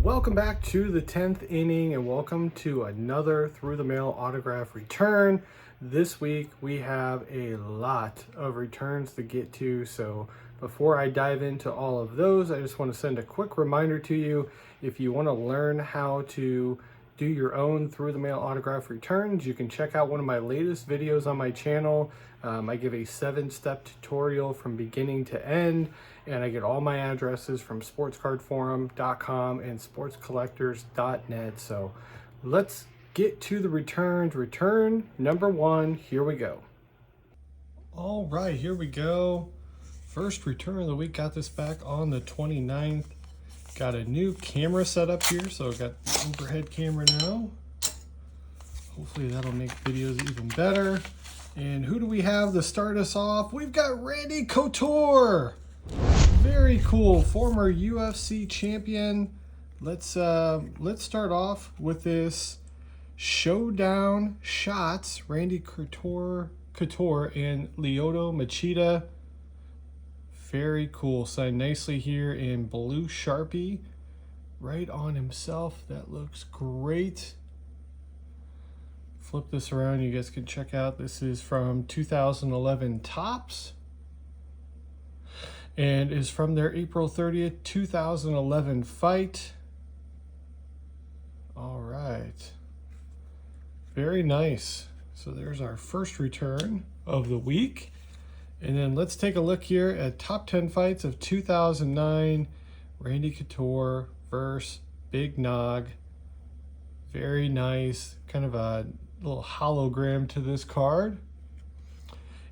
Welcome back to the 10th inning and welcome to another Through the Mail autograph return. This week we have a lot of returns to get to, so before I dive into all of those, I just want to send a quick reminder to you. If you want to learn how to do your own Through the Mail autograph returns, you can check out one of my latest videos on my channel. I give a 7-step tutorial from beginning to end, and I get all my addresses from sportscardforum.com and sportscollectors.net. So let's get to the returns. Return number 1, here we go. All right, here we go. First return of the week, got this back on the 29th. Got a new camera set up here, so I've got the overhead camera now. Hopefully that'll make videos even better. And who do we have to start us off? We've got Randy Couture. Very cool, former UFC champion. Let's start off with this Showdown Shots, Randy Couture and Lyoto Machida. Very cool, signed nicely here in blue Sharpie, right on himself. That looks great. Flip this around, you guys can check out. This is from 2011 Topps and is from their April 30th, 2011 fight. All right, very nice. So there's our first return of the week. And then let's take a look here at top 10 fights of 2009. Randy Couture versus Big Nog. Very nice, kind of a little hologram to this card.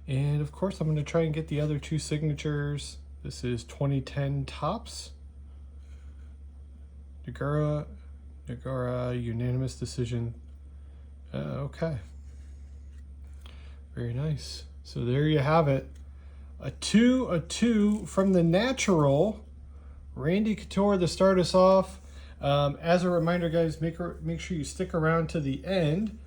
And of course, I'm going to try and get the other 2 signatures. This is 2010 Topps. Nagara unanimous decision. Okay. Very nice. So there you have it. A 2 from the natural. Randy Couture to start us off. As a reminder, guys, make sure you stick around to the end,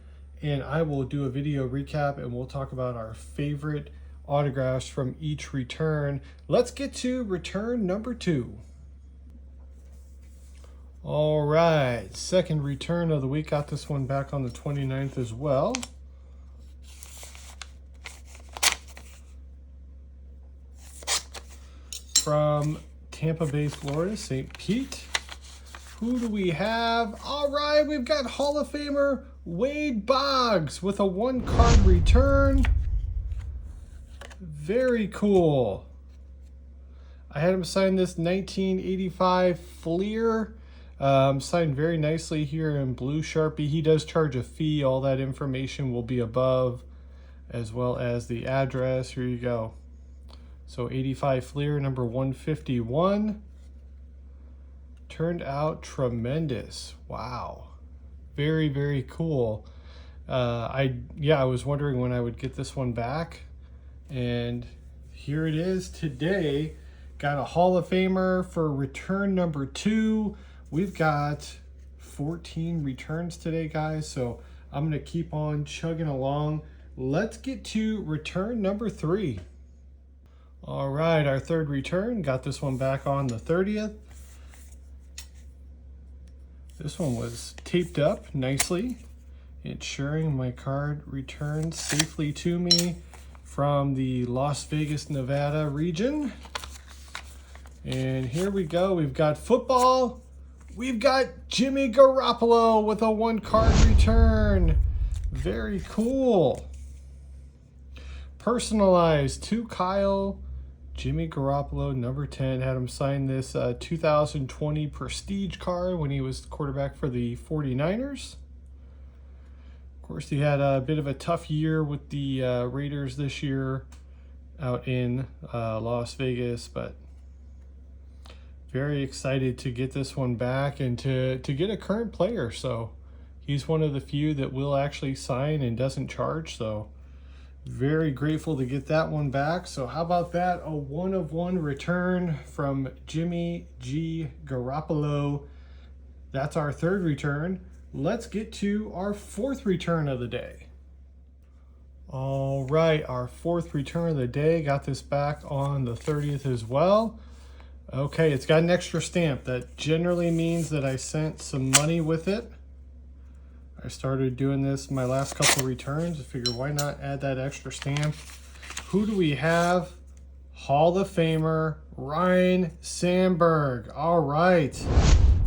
and I will do a video recap and we'll talk about our favorite autographs from each return. Let's get to return number 2. All right, second return of the week. Got this one back on the 29th as well. From Tampa Bay, Florida, St. Pete. Who do we have? All right, we've got Hall of Famer Wade Boggs with a 1-card return. Very cool. I had him sign this 1985 Fleer. Signed very nicely here in blue Sharpie. He does charge a fee. All that information will be above, as well as the address. Here you go. So 85 Fleer, number 151. Turned out tremendous. Wow. Very, very cool. I was wondering when I would get this one back. And here it is today. Got a Hall of Famer for return number 2. We've got 14 returns today, guys. So I'm going to keep on chugging along. Let's get to return number 3. All right, our third return. Got this one back on the 30th. This one was taped up nicely, ensuring my card returned safely to me from the Las Vegas, Nevada region. And here we go. We've got football. We've got Jimmy Garoppolo with a 1-card return. Very cool. Personalized to Kyle. Jimmy Garoppolo, number 10, had him sign this 2020 Prestige card when he was quarterback for the 49ers. Of course, he had a bit of a tough year with the Raiders this year out in Las Vegas, but very excited to get this one back and to get a current player. So he's one of the few that will actually sign and doesn't charge, so very grateful to get that one back. So how about that? A 1-of-1 return from Jimmy G. Garoppolo. That's our third return. Let's get to our fourth return of the day. All right, our fourth return of the day. Got this back on the 30th as well. Okay, it's got an extra stamp. That generally means that I sent some money with it. I started doing this my last couple returns. I figure why not add that extra stamp. Who do we have? Hall of Famer Ryne Sandberg. All right,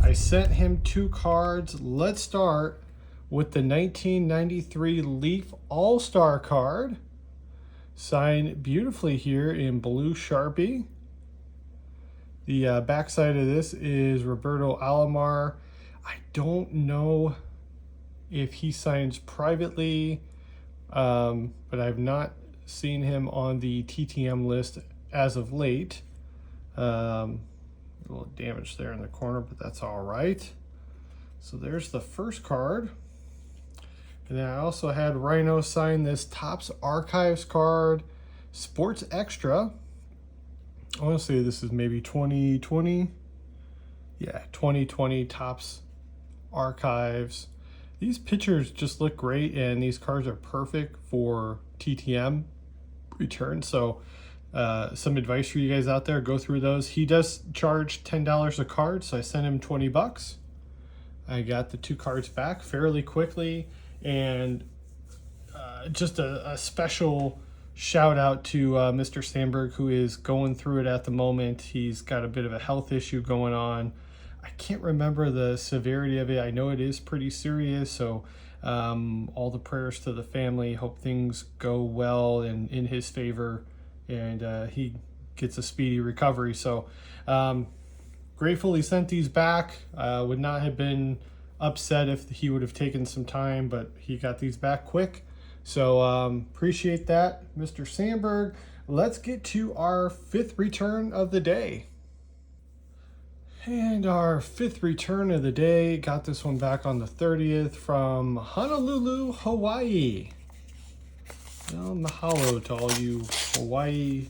I sent him 2 cards. Let's start with the 1993 Leaf All-Star card, signed beautifully here in blue Sharpie. The backside of this is Roberto Alomar. I don't know if he signs privately, but I've not seen him on the TTM list as of late. A little damage there in the corner, but that's all right. So there's the first card. And then I also had Rhino sign this Topps Archives card, Sports Extra. I want to say this is maybe 2020. Yeah, 2020 Topps Archives. These pictures just look great, and these cards are perfect for TTM return. So some advice for you guys out there, go through those. He does charge $10 a card, so I sent him 20 bucks. I got the 2 cards back fairly quickly, and just a special shout out to Mr. Sandberg, who is going through it at the moment. He's got a bit of a health issue going on. I can't remember the severity of it. I know it is pretty serious, so all the prayers to the family. Hope things go well and in his favor, and he gets a speedy recovery. So grateful he sent these back. Would not have been upset if he would have taken some time, but he got these back quick. So appreciate that, Mr. Sandberg. Let's get to our 5th return of the day. And our 5th return of the day, got this one back on the 30th from Honolulu, Hawaii. Well, mahalo to all you Hawaii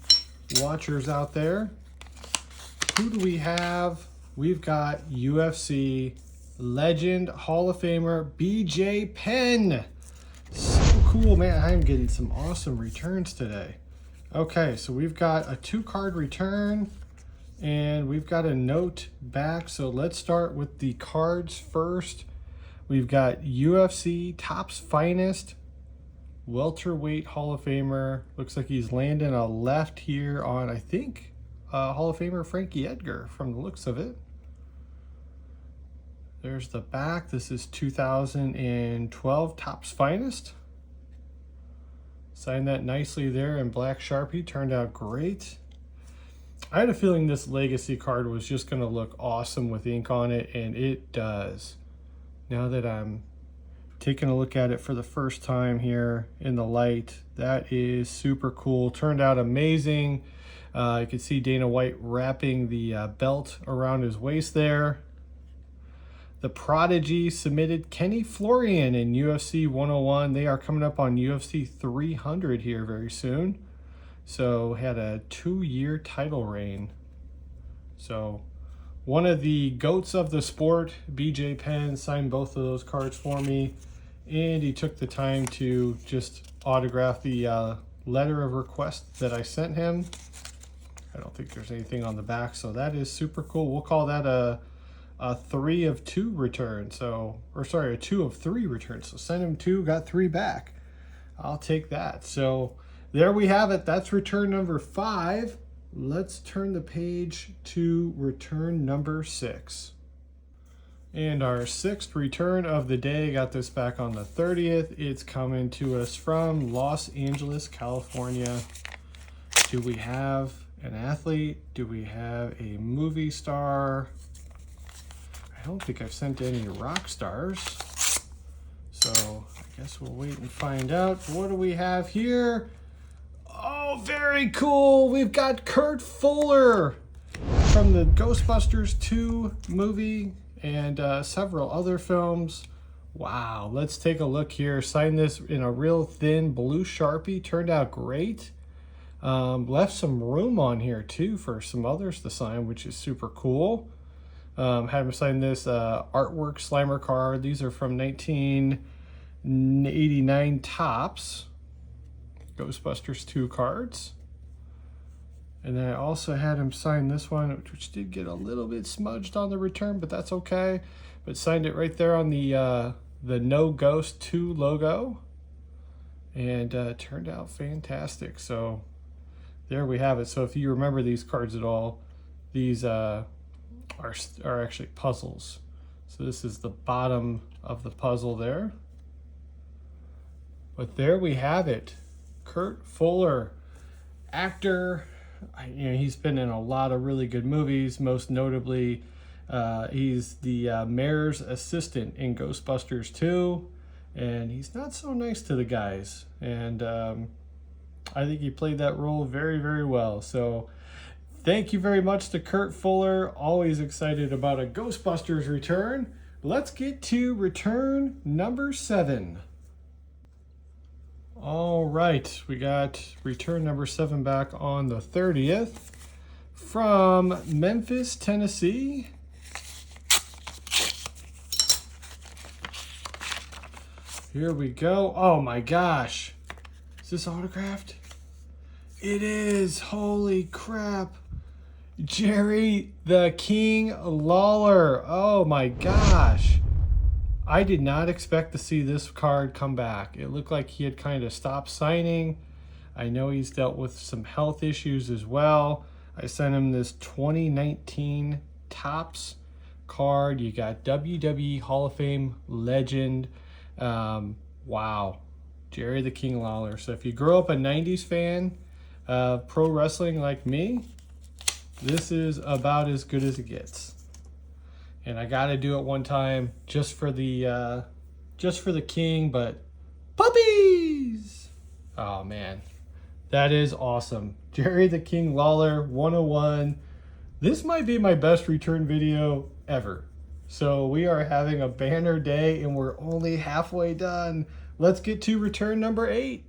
watchers out there. Who do we have? We've got UFC legend, Hall of Famer, BJ Penn. So cool, man. I'm getting some awesome returns today. Okay, so we've got a 2-card return, and we've got a note back. So let's start with the cards first. We've got UFC Topps Finest, welterweight Hall of Famer. Looks like he's landing a left here on, I think, Hall of Famer Frankie Edgar from the looks of it. There's the back. This is 2012 Topps Finest. Signed that nicely there in black Sharpie. Turned out great. I had a feeling this Legacy card was just going to look awesome with ink on it, and it does. Now that I'm taking a look at it for the first time here in the light, that is super cool. Turned out amazing. You can see Dana White wrapping the belt around his waist there. The Prodigy submitted Kenny Florian in UFC 101. They are coming up on UFC 300 here very soon. So had a 2-year title reign. So one of the GOATs of the sport, BJ Penn, signed both of those cards for me. And he took the time to just autograph the letter of request that I sent him. I don't think there's anything on the back, so that is super cool. We'll call that a 3 of 2 return. So, or sorry, a 2 of 3 return. So sent him 2, got 3 back. I'll take that. So there we have it. That's return number 5. Let's turn the page to return number 6. And our 6th return of the day, got this back on the 30th. It's coming to us from Los Angeles, California. Do we have an athlete? Do we have a movie star? I don't think I've sent any rock stars. So I guess we'll wait and find out. What do we have here? Oh, very cool. We've got Kurt Fuller from the Ghostbusters 2 movie and several other films. Wow, let's take a look here. Signed this in a real thin blue Sharpie. Turned out great. Left some room on here too for some others to sign, which is super cool. Had him sign this artwork Slimer card. These are from 1989 Topps Ghostbusters 2 cards. And then I also had him sign this one, which did get a little bit smudged on the return, but that's okay. But signed it right there on the No Ghost 2 logo. And turned out fantastic. So there we have it. So if you remember these cards at all, these are actually puzzles. So this is the bottom of the puzzle there. But there we have it. Kurt Fuller, actor. He's been in a lot of really good movies. Most notably, he's the mayor's assistant in Ghostbusters 2. And he's not so nice to the guys. And I think he played that role very, very well. So thank you very much to Kurt Fuller. Always excited about a Ghostbusters return. Let's get to return number 7. All right, we got return number 7 back on the 30th from Memphis, Tennessee. Here we go. Oh my gosh. Is this autographed? It is. Holy crap. Jerry the King Lawler. Oh my gosh. I did not expect to see this card come back. It looked like he had kind of stopped signing. I know he's dealt with some health issues as well. I sent him this 2019 Topps card. You got WWE Hall of Fame legend. Wow. Jerry the King Lawler. So if you grew up a 90s fan of pro wrestling like me, this is about as good as it gets. And I got to do it one time just for the king, but puppies! Oh man, that is awesome. Jerry the King Lawler 101. This might be my best return video ever. So we are having a banner day and we're only halfway done. Let's get to return number 8.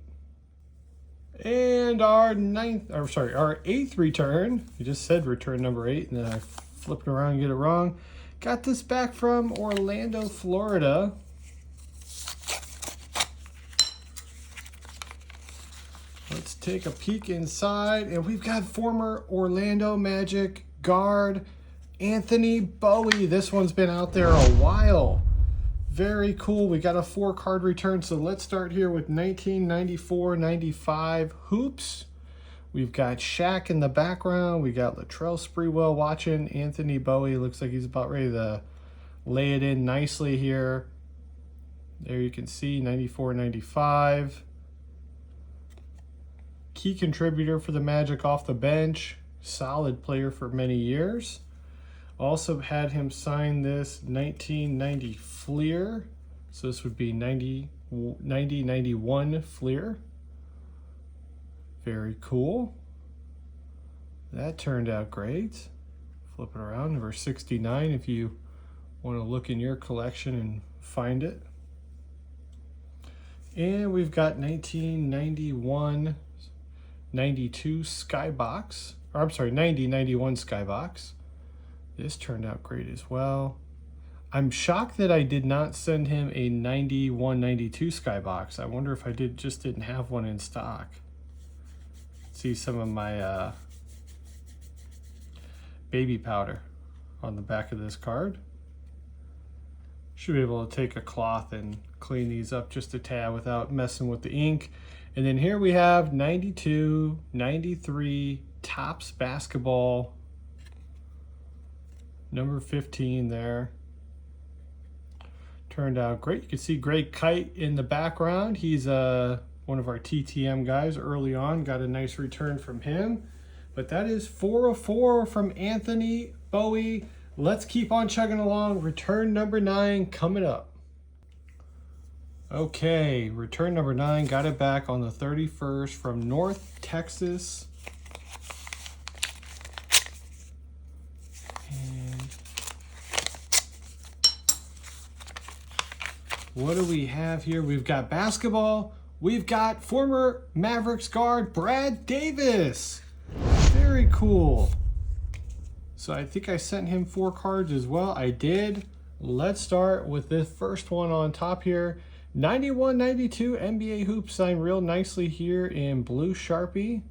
And our 8th return. You just said return number 8 and then I flipped around and get it wrong. Got this back from Orlando, Florida. Let's take a peek inside and we've got former Orlando Magic guard Anthony Bowie. This one's been out there a while. Very cool. We got a 4-card return. So let's start here with 1994-95 hoops. We've got Shaq in the background. We got Latrell Sprewell watching. Anthony Bowie looks like he's about ready to lay it in nicely here. There you can see 94-95. Key contributor for the Magic off the bench. Solid player for many years. Also had him sign this 1990 Fleer. So this would be 90-91 Fleer. Very cool. That turned out great. Flip it around, number 69 if you want to look in your collection and find it. And we've got 1991-92 Skybox. Or I'm sorry, 90-91 Skybox. This turned out great as well. I'm shocked that I did not send him a 91-92 Skybox. I wonder if I just didn't have one in stock. See some of my baby powder on the back of this card. Should be able to take a cloth and clean these up just a tad without messing with the ink. And then here we have 92-93 Topps basketball. Number 15 there. Turned out great. You can see Greg Kite in the background. He's one of our TTM guys early on. Got a nice return from him. But that is 4 of 4 from Anthony Bowie. Let's keep on chugging along. Return number 9 coming up. Okay, return number 9. Got it back on the 31st from North Texas. And what do we have here? We've got basketball. We've got former Mavericks guard Brad Davis. Very cool. So I think I sent him 4 cards as well. I did. Let's start with this first one on top here. 91-92 NBA hoops signed real nicely here in blue Sharpie.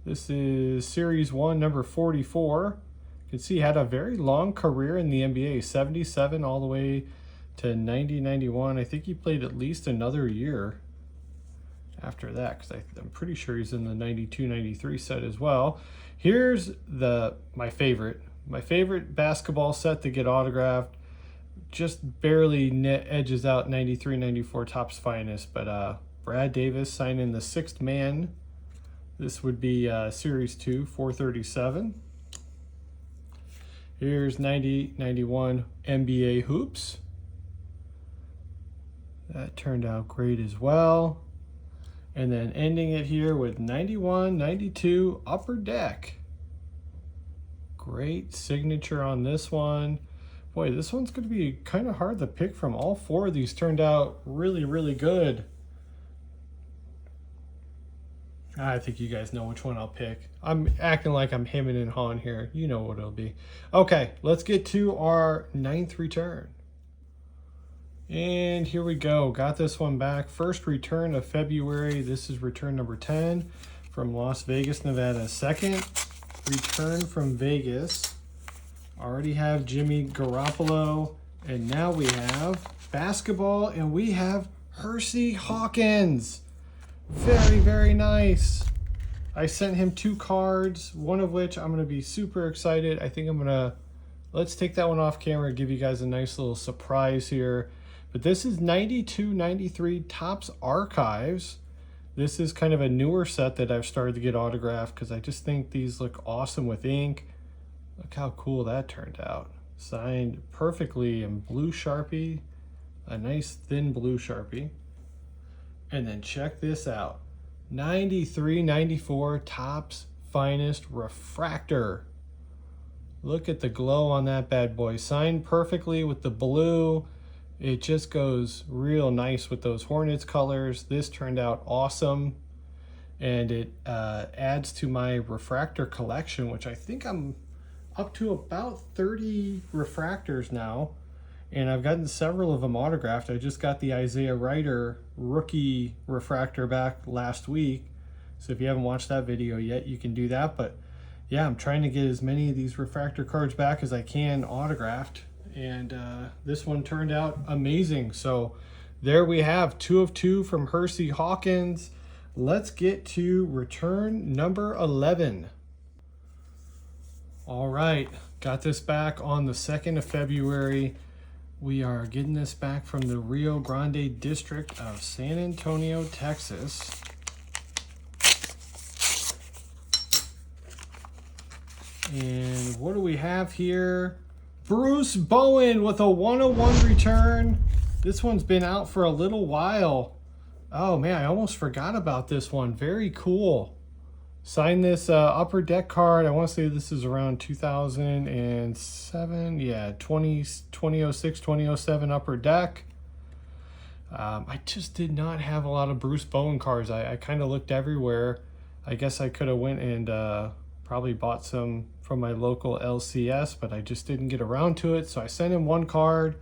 This is Series 1, number 44. You can see he had a very long career in the NBA, 77 all the way to 90, 91. I think he played at least another year after that, because I'm pretty sure he's in the 92, 93 set as well. Here's my favorite basketball set to get autographed. Just barely edges out 93, 94 Topps Finest, but Brad Davis signing the sixth man. This would be Series 2, 437. Here's 90, 91 NBA Hoops. That turned out great as well. And then ending it here with 91, 92 Upper Deck. Great signature on this one. Boy, this one's going to be kind of hard to pick from. All four of these turned out really, really good. I think you guys know which one I'll pick. I'm acting like I'm hemming and hawing here. You know what it'll be. Okay, let's get to our 9th return. And here we go. Got this one back. First return of February. This is return number 10 from Las Vegas, Nevada. Second return from Vegas. Already have Jimmy Garoppolo. And now we have basketball, and we have Hersey Hawkins. Very, very nice. I sent him 2 cards, one of which I'm going to be super excited. I think I'm going to, let's take that one off camera and give you guys a nice little surprise here. But this is 92, 93 Topps Archives. This is kind of a newer set that I've started to get autographed because I just think these look awesome with ink. Look how cool that turned out. Signed perfectly in blue Sharpie, a nice thin blue Sharpie. And then check this out. 93, 94 Topps Finest Refractor. Look at the glow on that bad boy. Signed perfectly with the blue. It just goes real nice with those Hornets colors. This turned out awesome. And it adds to my refractor collection, which I think I'm up to about 30 refractors now. And I've gotten several of them autographed. I just got the Isaiah Ryder rookie refractor back last week. So if you haven't watched that video yet, you can do that. But yeah, I'm trying to get as many of these refractor cards back as I can autographed. And this one turned out amazing. So there we have 2 of 2 from Hersey Hawkins. Let's get to return number 11. All right, got this back on the 2nd of February. We are getting this back from the Rio Grande district of San Antonio, Texas. And what do we have here? Bruce Bowen with a 101 return. This one's been out for a little while. Oh man, I almost forgot about this one. Very cool. Signed this Upper Deck card. I want to say this is around 2007. Yeah, 2006, 2007 Upper Deck. I just did not have a lot of Bruce Bowen cards. I kind of looked everywhere. I guess I could have went and probably bought some from my local LCS, but I just didn't get around to it. So I sent him 1 card.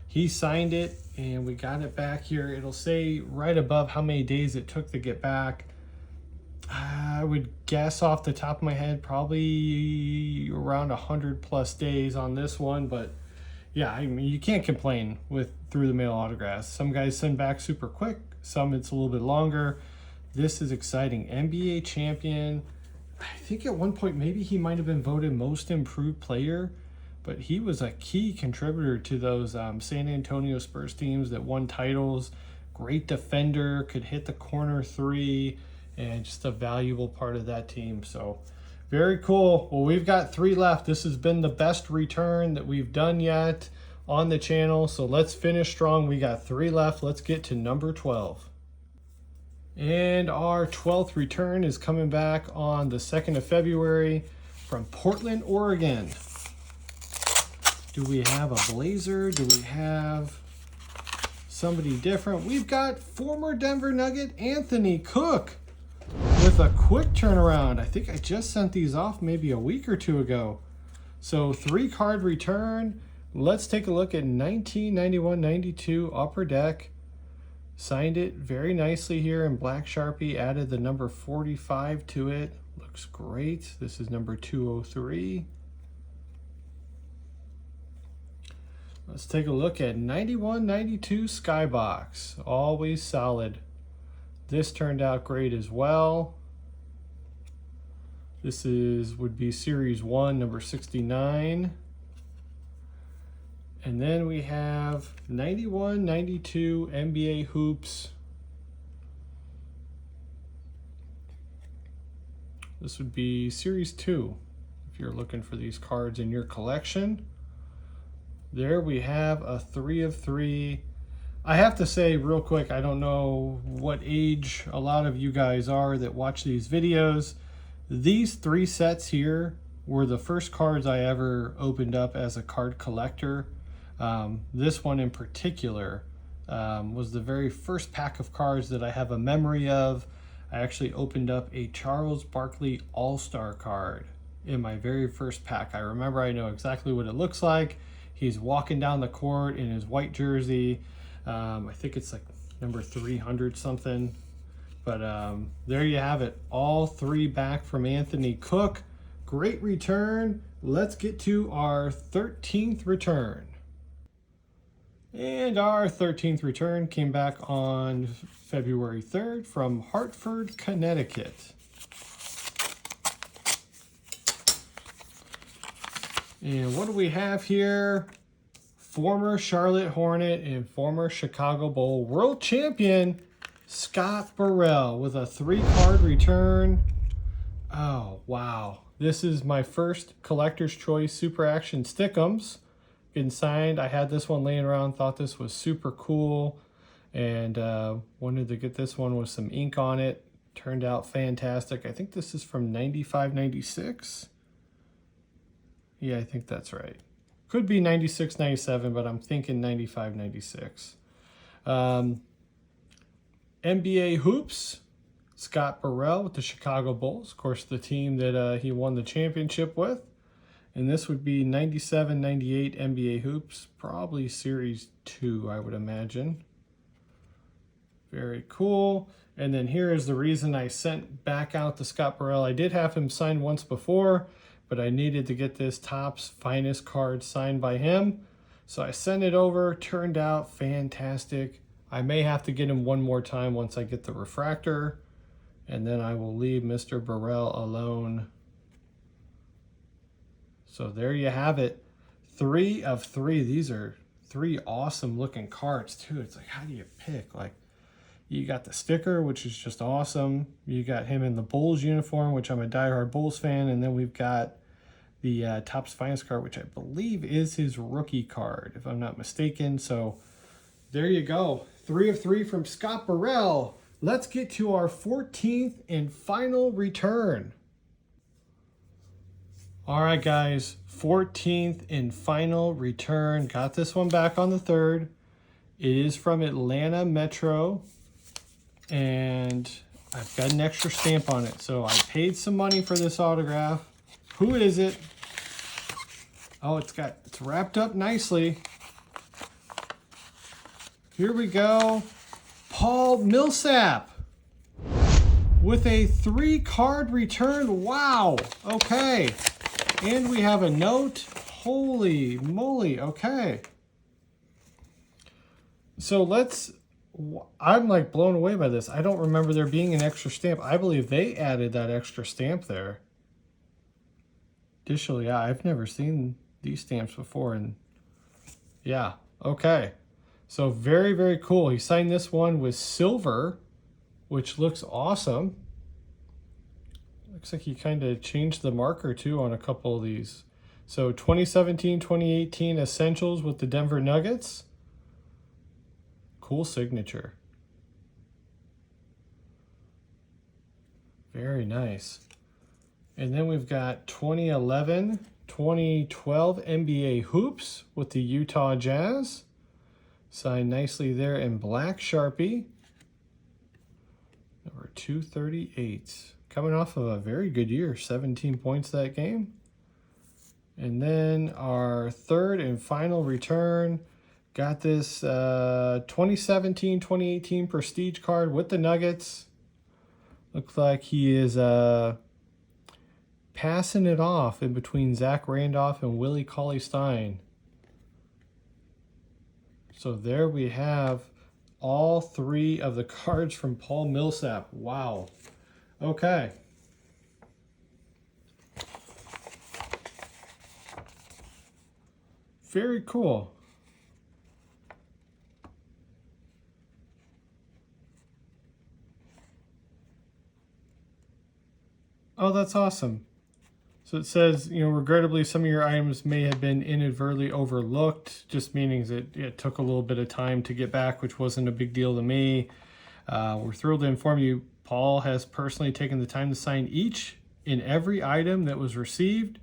He signed it, and we got it back here. It'll say right above how many days it took to get back. I would guess off the top of my head probably around 100+ days on this one, but yeah, I mean, you can't complain with through the mail autographs. Some guys send back super quick, some it's a little bit longer. This is exciting. NBA champion. I think at one point maybe he might have been voted most improved player, but he was a key contributor to those San Antonio Spurs teams that won titles. Great defender, could hit the corner 3. And just a valuable part of that team. So very cool. Well, we've got 3 left. This has been the best return that we've done yet on the channel. So let's finish strong. We got 3 left. Let's get to number 12. And our 12th return is coming back on the 2nd of February from Portland, Oregon. Do we have a Blazer? Do we have somebody different? We've got former Denver Nugget Anthony Cook with a quick turnaround. I think I just sent these off maybe a week or 2 ago. So 3 card return. Let's take a look at 1991-92 Upper Deck. Signed it very nicely here in black Sharpie. Added the number 45 to it. Looks great. This is number 203. Let's take a look at 91-92 Skybox. Always solid. This turned out great as well. This would be Series 1, number 69. And then we have 91-92 NBA Hoops. This would be Series 2 if you're looking for these cards in your collection. There we have a 3 of 3. I have to say real quick, I don't know what age a lot of you guys are that watch these videos. These 3 sets here were the first cards I ever opened up as a card collector. This one in particular was the very first pack of cards that I have a memory of. I actually opened up a Charles Barkley All-Star card in my very first pack. I remember, I know exactly what it looks like. He's walking down the court in his white jersey. I think it's like number 300 something. But there you have it. All 3 back from Anthony Cook. Great return. Let's get to our 13th return. And our 13th return came back on February 3rd from Hartford, Connecticut. And what do we have here? Former Charlotte Hornet and former Chicago Bull world champion Scott Burrell with a 3-card return. Oh, wow. This is my first Collector's Choice Super Action Stick'ems. Getting signed. I had this one laying around, thought this was super cool, and wanted to get this one with some ink on it. Turned out fantastic. I think this is from 95-96. Yeah, I think that's right. Could be 96-97, but I'm thinking 95-96. NBA Hoops, Scott Burrell with the Chicago Bulls. Of course, the team that he won the championship with. And this would be 97-98 NBA Hoops, probably Series 2, I would imagine. Very cool. And then here is the reason I sent back out the Scott Burrell. I did have him signed once before, but I needed to get this Topps Finest card signed by him. So I sent it over, turned out fantastic. I may have to get him one more time once I get the refractor, and then I will leave Mr. Burrell alone. So there you have it. 3 of 3. These are 3 awesome looking cards too. It's like, how do you pick? Like, you got the sticker, which is just awesome. You got him in the Bulls uniform, which I'm a diehard Bulls fan. And then we've got the Topps Finest card, which I believe is his rookie card, if I'm not mistaken. So there you go. 3 of 3 from Scott Burrell. Let's get to our 14th and final return. All right, guys, 14th and final return. Got this one back on the 3rd. It is from Atlanta Metro, and I've got an extra stamp on it. So I paid some money for this autograph. Who is it? Oh, it's wrapped up nicely. Here we go. Paul Millsap with a 3-card return. Wow. Okay. And we have a note. Holy moly. Okay. So I'm like blown away by this. I don't remember there being an extra stamp. I believe they added that extra stamp there. Additionally, yeah, I've never seen these stamps before. And yeah, okay. So very, very cool. He signed this one with silver, which looks awesome. Looks like he kind of changed the marker too on a couple of these. So 2017-2018 Essentials with the Denver Nuggets. Cool signature. Very nice. And then we've got 2011-2012 NBA Hoops with the Utah Jazz. Signed nicely there in black Sharpie. Number 238. Coming off of a very good year. 17 points that game. And then our 3rd and final return. Got this 2017-2018 Prestige card with the Nuggets. Looks like he is passing it off in between Zach Randolph and Willie Cauley-Stein. So there we have all 3 of the cards from Paul Millsap. Wow. Okay. Very cool. Oh, that's awesome. So it says, you know, regrettably, some of your items may have been inadvertently overlooked, just meaning that it took a little bit of time to get back, which wasn't a big deal to me. We're thrilled to inform you, Paul has personally taken the time to sign each and every item that was received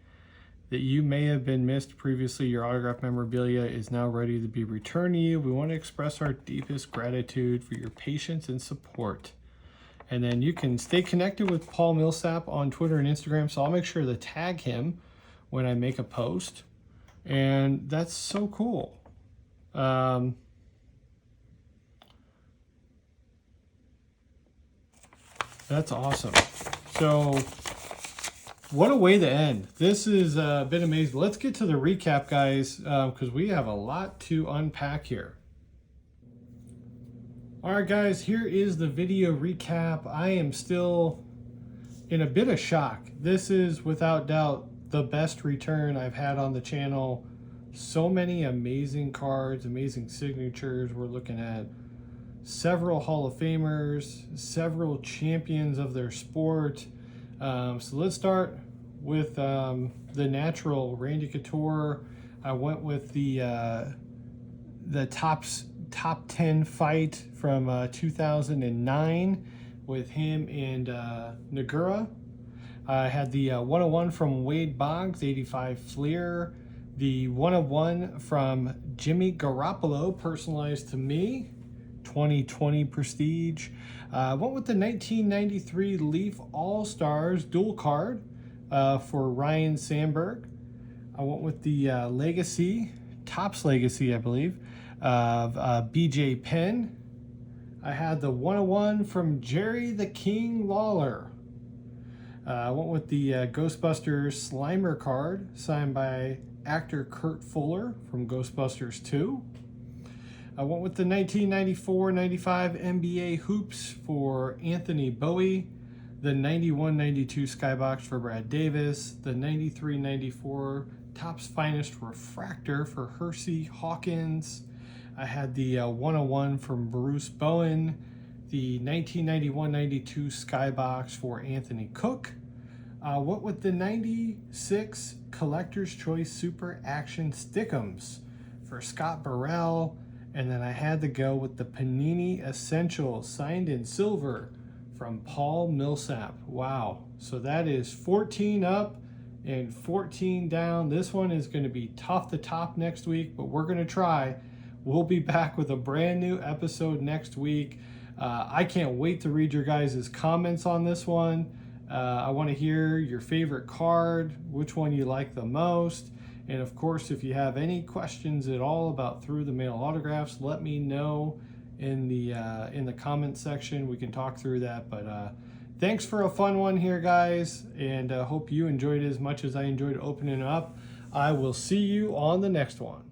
that you may have been missed previously. Your autograph memorabilia is now ready to be returned to you. We want to express our deepest gratitude for your patience and support. And then you can stay connected with Paul Millsap on Twitter and Instagram. So I'll make sure to tag him when I make a post. And that's so cool. That's awesome. So what a way to end. This is been amazing. Let's get to the recap, guys, because we have a lot to unpack here. All right, guys, here is the video recap. I am still in a bit of shock. This is without doubt the best return I've had on the channel. So many amazing cards, amazing signatures. We're looking at several Hall of Famers, several champions of their sport. So let's start with the natural Randy Couture. I went with the top 10 fight from 2009 with him and Nagura. I had the 101 from Wade Boggs, 85 Fleer. The 101 from Jimmy Garoppolo, personalized to me, 2020 Prestige. Went with the 1993 Leaf All-Stars dual card for Ryne Sandberg. I went with the Legacy, Topps Legacy, I believe, of BJ Penn. I had the 101 from Jerry the King Lawler. I went with the Ghostbusters Slimer card signed by actor Kurt Fuller from Ghostbusters 2. I went with the 1994-95 NBA Hoops for Anthony Bowie, the 91-92 Skybox for Brad Davis, the 93-94 Topps Finest Refractor for Hersey Hawkins. I had the 101 from Bruce Bowen, the 1991-92 Skybox for Anthony Cook. What with the 96 Collector's Choice Super Action Stick'ems for Scott Burrell. And then I had to go with the Panini Essential signed in silver from Paul Millsap. Wow. So that is 14 up and 14 down. This one is going to be tough to top next week, but we're going to try. We'll be back with a brand new episode next week. I can't wait to read your guys' comments on this one. I want to hear your favorite card, which one you like the most. And of course, if you have any questions at all about Through the Mail autographs, let me know in the comment section. We can talk through that. But thanks for a fun one here, guys. And hope you enjoyed it as much as I enjoyed opening it up. I will see you on the next one.